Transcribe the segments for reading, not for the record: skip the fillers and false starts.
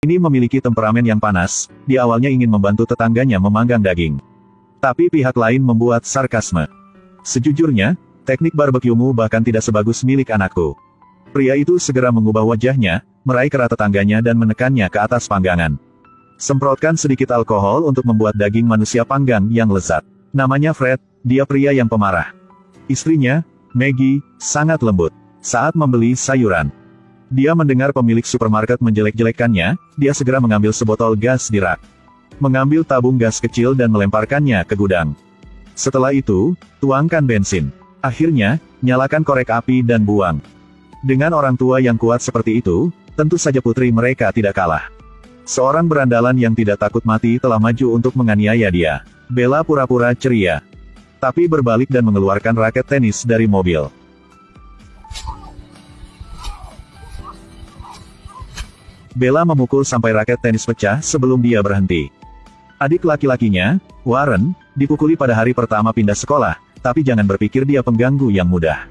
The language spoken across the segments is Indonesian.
Ini memiliki temperamen yang panas, dia awalnya ingin membantu tetangganya memanggang daging. Tapi pihak lain membuat sarkasme. Sejujurnya, teknik barbekyumu bahkan tidak sebagus milik anakku. Pria itu segera mengubah wajahnya, meraih kera tetangganya dan menekannya ke atas panggangan. Semprotkan sedikit alkohol untuk membuat daging manusia panggang yang lezat. Namanya Fred, dia pria yang pemarah. Istrinya, Maggie, sangat lembut. Saat membeli sayuran, dia mendengar pemilik supermarket menjelek-jelekannya, dia segera mengambil sebotol gas di rak. Mengambil tabung gas kecil dan melemparkannya ke gudang. Setelah itu, tuangkan bensin. Akhirnya, nyalakan korek api dan buang. Dengan orang tua yang kuat seperti itu, tentu saja putri mereka tidak kalah. Seorang berandalan yang tidak takut mati telah maju untuk menganiaya dia. Bella pura-pura ceria, tapi berbalik dan mengeluarkan raket tenis dari mobil. Bella memukul sampai raket tenis pecah sebelum dia berhenti. Adik laki-lakinya, Warren, dipukuli pada hari pertama pindah sekolah, tapi jangan berpikir dia pengganggu yang mudah.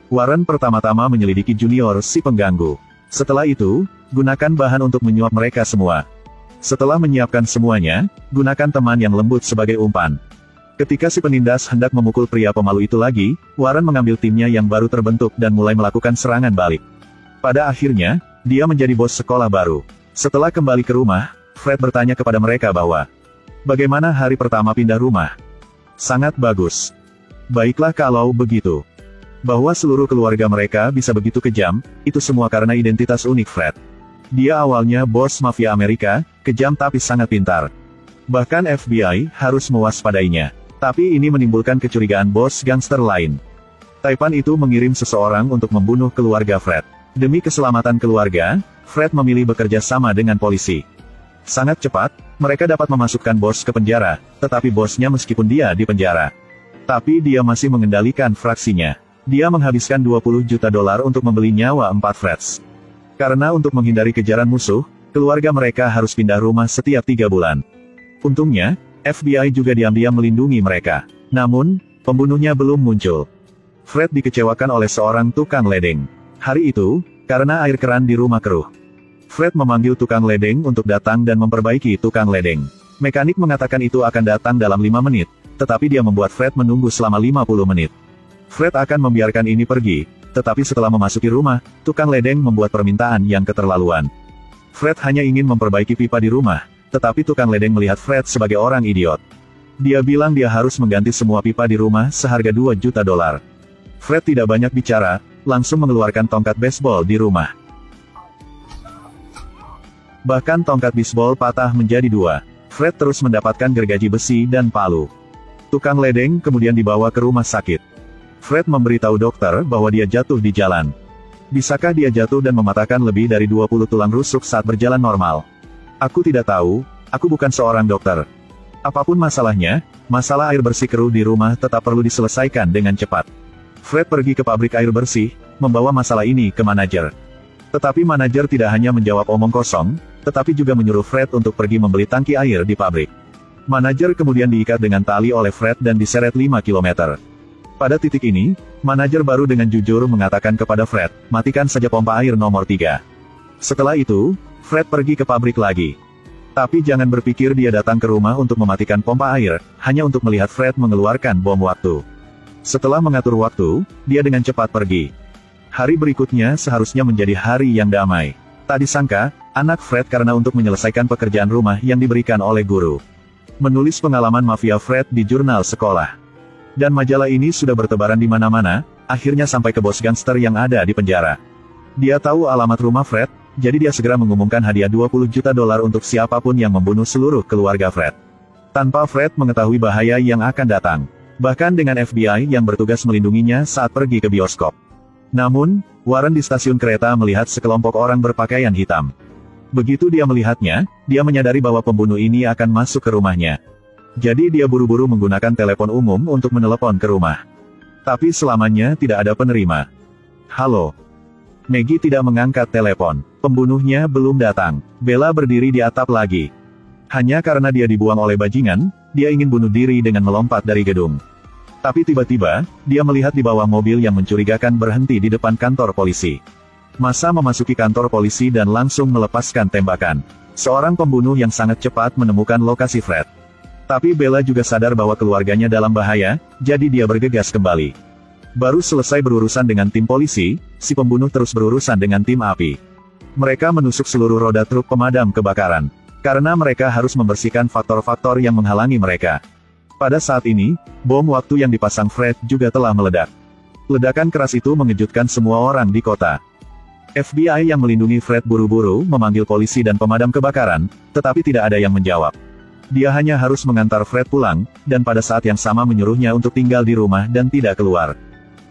Warren pertama-tama menyelidiki junior si pengganggu. Setelah itu, gunakan bahan untuk menyuap mereka semua. Setelah menyiapkan semuanya, gunakan teman yang lembut sebagai umpan. Ketika si penindas hendak memukul pria pemalu itu lagi, Warren mengambil timnya yang baru terbentuk dan mulai melakukan serangan balik. Pada akhirnya, dia menjadi bos sekolah baru. Setelah kembali ke rumah, Fred bertanya kepada mereka bahwa, bagaimana hari pertama pindah rumah? Sangat bagus. Baiklah kalau begitu. Bahwa seluruh keluarga mereka bisa begitu kejam, itu semua karena identitas unik Fred. Dia awalnya bos mafia Amerika, kejam tapi sangat pintar. Bahkan FBI harus mewaspadainya. Tapi ini menimbulkan kecurigaan bos gangster lain. Taipan itu mengirim seseorang untuk membunuh keluarga Fred. Demi keselamatan keluarga, Fred memilih bekerja sama dengan polisi. Sangat cepat, mereka dapat memasukkan bos ke penjara, tetapi bosnya meskipun dia di penjara. Tapi dia masih mengendalikan fraksinya. Dia menghabiskan $20 juta untuk membeli nyawa 4 Freds. Karena untuk menghindari kejaran musuh, keluarga mereka harus pindah rumah setiap 3 bulan. Untungnya, FBI juga diam-diam melindungi mereka. Namun, pembunuhnya belum muncul. Fred dikecewakan oleh seorang tukang ledeng. Hari itu, karena air keran di rumah keruh, Fred memanggil tukang ledeng untuk datang dan memperbaiki tukang ledeng. Mekanik mengatakan itu akan datang dalam 5 menit, tetapi dia membuat Fred menunggu selama 50 menit. Fred akan membiarkan ini pergi, tetapi setelah memasuki rumah, tukang ledeng membuat permintaan yang keterlaluan. Fred hanya ingin memperbaiki pipa di rumah, tetapi tukang ledeng melihat Fred sebagai orang idiot. Dia bilang dia harus mengganti semua pipa di rumah seharga $2 juta. Fred tidak banyak bicara, langsung mengeluarkan tongkat baseball di rumah. Bahkan tongkat bisbol patah menjadi 2. Fred terus mendapatkan gergaji besi dan palu. Tukang ledeng kemudian dibawa ke rumah sakit. Fred memberitahu dokter bahwa dia jatuh di jalan. Bisakah dia jatuh dan mematahkan lebih dari 20 tulang rusuk saat berjalan normal? Aku tidak tahu, aku bukan seorang dokter. Apapun masalahnya, masalah air bersih keruh di rumah tetap perlu diselesaikan dengan cepat. Fred pergi ke pabrik air bersih, membawa masalah ini ke manajer. Tetapi manajer tidak hanya menjawab omong kosong, tetapi juga menyuruh Fred untuk pergi membeli tangki air di pabrik. Manajer kemudian diikat dengan tali oleh Fred dan diseret 5 km. Pada titik ini, manajer baru dengan jujur mengatakan kepada Fred, matikan saja pompa air nomor 3. Setelah itu, Fred pergi ke pabrik lagi. Tapi jangan berpikir dia datang ke rumah untuk mematikan pompa air, hanya untuk melihat Fred mengeluarkan bom waktu. Setelah mengatur waktu, dia dengan cepat pergi. Hari berikutnya seharusnya menjadi hari yang damai. Tak disangka, anak Fred karena untuk menyelesaikan pekerjaan rumah yang diberikan oleh guru, menulis pengalaman mafia Fred di jurnal sekolah. Dan majalah ini sudah bertebaran di mana-mana, akhirnya sampai ke bos gangster yang ada di penjara. Dia tahu alamat rumah Fred, jadi dia segera mengumumkan hadiah $20 juta untuk siapapun yang membunuh seluruh keluarga Fred. Tanpa Fred mengetahui bahaya yang akan datang. Bahkan dengan FBI yang bertugas melindunginya saat pergi ke bioskop. Namun, Warren di stasiun kereta melihat sekelompok orang berpakaian hitam. Begitu dia melihatnya, dia menyadari bahwa pembunuh ini akan masuk ke rumahnya. Jadi dia buru-buru menggunakan telepon umum untuk menelepon ke rumah. Tapi selamanya tidak ada penerima. Halo. Maggie tidak mengangkat telepon. Pembunuhnya belum datang. Bella berdiri di atap lagi. Hanya karena dia dibuang oleh bajingan, dia ingin bunuh diri dengan melompat dari gedung. Tapi tiba-tiba, dia melihat di bawah mobil yang mencurigakan berhenti di depan kantor polisi. Massa memasuki kantor polisi dan langsung melepaskan tembakan. Seorang pembunuh yang sangat cepat menemukan lokasi Fred. Tapi Bella juga sadar bahwa keluarganya dalam bahaya, jadi dia bergegas kembali. Baru selesai berurusan dengan tim polisi, si pembunuh terus berurusan dengan tim api. Mereka menusuk seluruh roda truk pemadam kebakaran. Karena mereka harus membersihkan faktor-faktor yang menghalangi mereka. Pada saat ini, bom waktu yang dipasang Fred juga telah meledak. Ledakan keras itu mengejutkan semua orang di kota. FBI yang melindungi Fred buru-buru memanggil polisi dan pemadam kebakaran, tetapi tidak ada yang menjawab. Dia hanya harus mengantar Fred pulang, dan pada saat yang sama menyuruhnya untuk tinggal di rumah dan tidak keluar.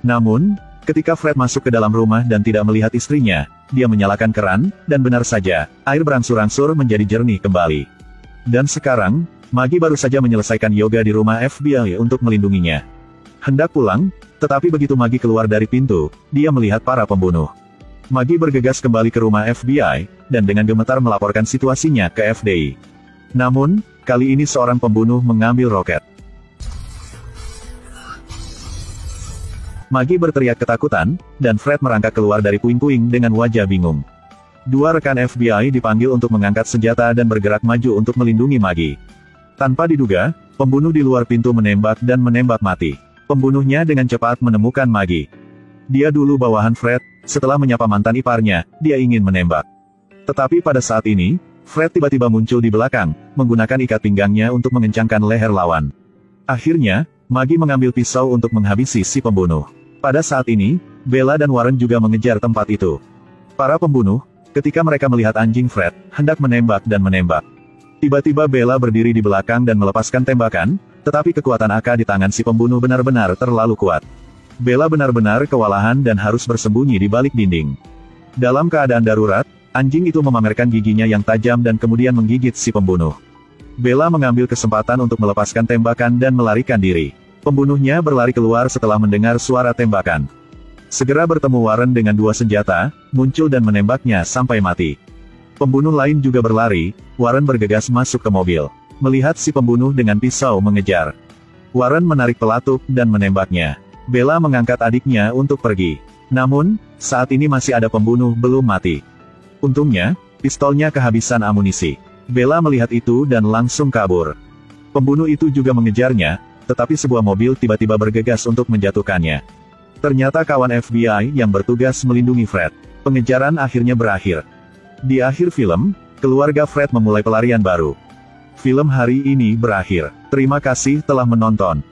Namun, ketika Fred masuk ke dalam rumah dan tidak melihat istrinya, dia menyalakan keran, dan benar saja, air berangsur-angsur menjadi jernih kembali. Dan sekarang, Maggie baru saja menyelesaikan yoga di rumah FBI untuk melindunginya. Hendak pulang, tetapi begitu Maggie keluar dari pintu, dia melihat para pembunuh. Maggie bergegas kembali ke rumah FBI, dan dengan gemetar melaporkan situasinya ke FBI. Namun, kali ini seorang pembunuh mengambil roket. Maggie berteriak ketakutan, dan Fred merangkak keluar dari puing-puing dengan wajah bingung. Dua rekan FBI dipanggil untuk mengangkat senjata dan bergerak maju untuk melindungi Maggie. Tanpa diduga, pembunuh di luar pintu menembak dan menembak mati. Pembunuhnya dengan cepat menemukan Maggie. Dia dulu bawahan Fred, setelah menyapa mantan iparnya, dia ingin menembak. Tetapi pada saat ini, Fred tiba-tiba muncul di belakang, menggunakan ikat pinggangnya untuk mengencangkan leher lawan. Akhirnya, Maggie mengambil pisau untuk menghabisi si pembunuh. Pada saat ini, Bella dan Warren juga mengejar tempat itu. Para pembunuh, ketika mereka melihat anjing Fred, hendak menembak dan menembak. Tiba-tiba Bella berdiri di belakang dan melepaskan tembakan, tetapi kekuatan AK di tangan si pembunuh benar-benar terlalu kuat. Bella benar-benar kewalahan dan harus bersembunyi di balik dinding. Dalam keadaan darurat, anjing itu memamerkan giginya yang tajam dan kemudian menggigit si pembunuh. Bella mengambil kesempatan untuk melepaskan tembakan dan melarikan diri. Pembunuhnya berlari keluar setelah mendengar suara tembakan. Segera bertemu Warren dengan dua senjata, muncul dan menembaknya sampai mati. Pembunuh lain juga berlari, Warren bergegas masuk ke mobil. Melihat si pembunuh dengan pisau mengejar. Warren menarik pelatuk dan menembaknya. Bella mengangkat adiknya untuk pergi. Namun, saat ini masih ada pembunuh belum mati. Untungnya, pistolnya kehabisan amunisi. Bella melihat itu dan langsung kabur. Pembunuh itu juga mengejarnya, tetapi sebuah mobil tiba-tiba bergegas untuk menjatuhkannya. Ternyata kawan FBI yang bertugas melindungi Fred. Pengejaran akhirnya berakhir. Di akhir film, keluarga Fred memulai pelarian baru. Film hari ini berakhir. Terima kasih telah menonton.